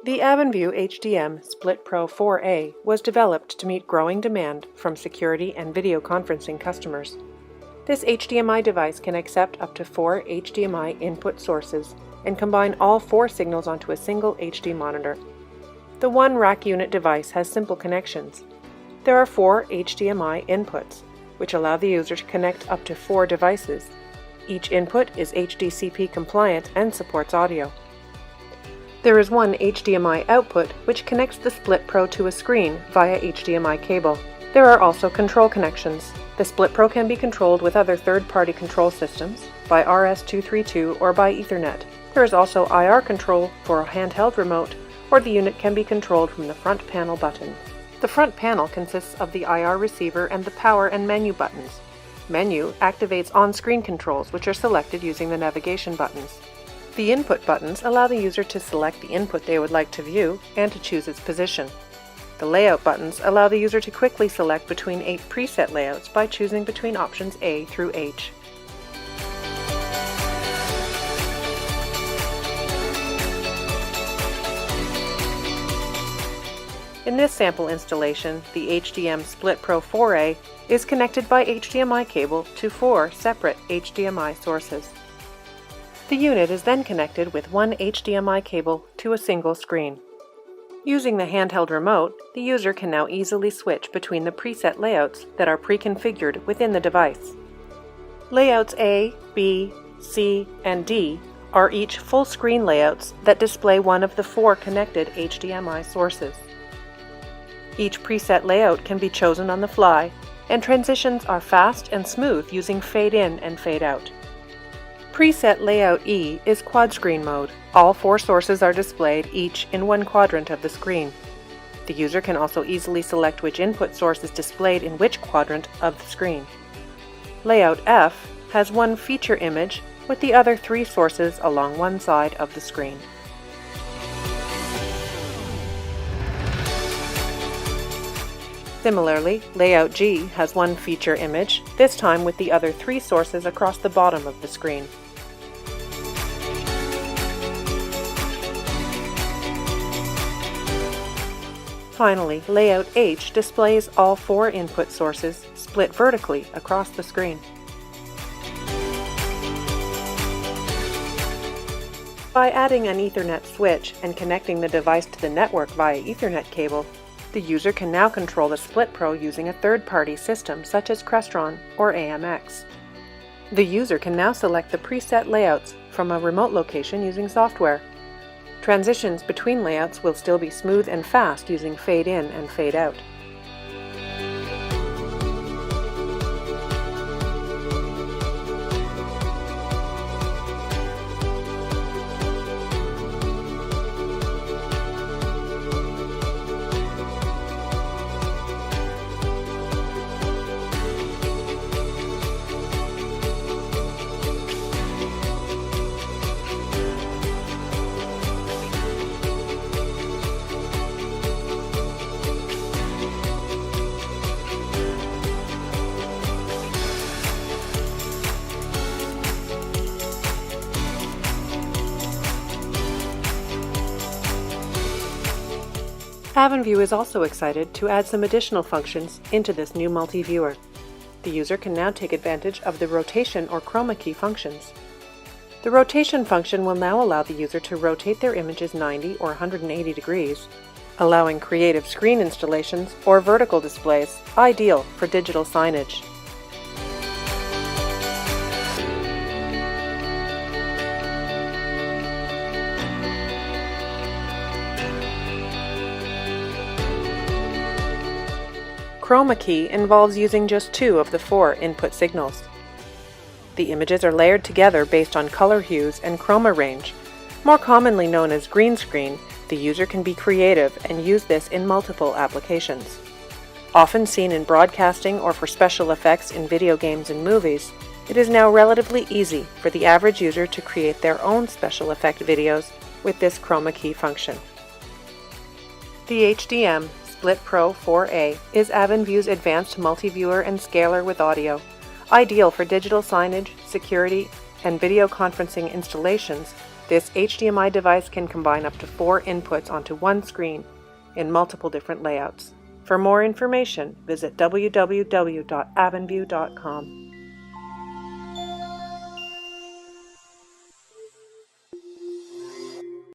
The AvenView HDM Split Pro 4A was developed to meet growing demand from security and video conferencing customers. This HDMI device can accept up to 4 HDMI input sources and combine all 4 signals onto a single HD monitor. The one rack unit device has simple connections. There are 4 HDMI inputs, which allow the user to connect up to 4 devices. Each input is HDCP compliant and supports audio. There is one HDMI output which connects the Split Pro to a screen via HDMI cable. There are also control connections. The Split Pro can be controlled with other third-party control systems, by RS-232 or by Ethernet. There is also IR control for a handheld remote, or the unit can be controlled from the front panel buttons. The front panel consists of the IR receiver and the power and menu buttons. Menu activates on-screen controls, which are selected using the navigation buttons. The input buttons allow the user to select the input they would like to view and to choose its position. The layout buttons allow the user to quickly select between 8 preset layouts by choosing between options A through H. In this sample installation, the HDM Split Pro 4A is connected by HDMI cable to 4 separate HDMI sources. The unit is then connected with one HDMI cable to a single screen. Using the handheld remote, the user can now easily switch between the preset layouts that are pre-configured within the device. Layouts A, B, C, and D are each full screen layouts that display one of the 4 connected HDMI sources. Each preset layout can be chosen on the fly, and transitions are fast and smooth using fade in and fade out. Preset Layout E is quad screen mode. All 4 sources are displayed each in one quadrant of the screen. The user can also easily select which input source is displayed in which quadrant of the screen. Layout F has one feature image with the other 3 sources along one side of the screen. Similarly, Layout G has one feature image, this time with the other 3 sources across the bottom of the screen. Finally, Layout H displays all 4 input sources split vertically across the screen. By adding an Ethernet switch and connecting the device to the network via Ethernet cable, the user can now control the Split Pro using a third-party system such as Crestron or AMX. The user can now select the preset layouts from a remote location using software. Transitions between layouts will still be smooth and fast using fade in and fade out. AvenView is also excited to add some additional functions into this new Multiviewer. The user can now take advantage of the rotation or chroma key functions. The rotation function will now allow the user to rotate their images 90 or 180 degrees, allowing creative screen installations or vertical displays, ideal for digital signage. Chroma key involves using just 2 of the 4 input signals. The images are layered together based on color hues and chroma range. More commonly known as green screen, the user can be creative and use this in multiple applications. Often seen in broadcasting or for special effects in video games and movies, it is now relatively easy for the average user to create their own special effect videos with this chroma key function. The HDM Split Pro 4A is AvenView's advanced multiviewer and scaler with audio, ideal for digital signage, security, and video conferencing installations This HDMI device can combine up to 4 inputs onto one screen in multiple different layouts. For more information, visit www.avenview.com.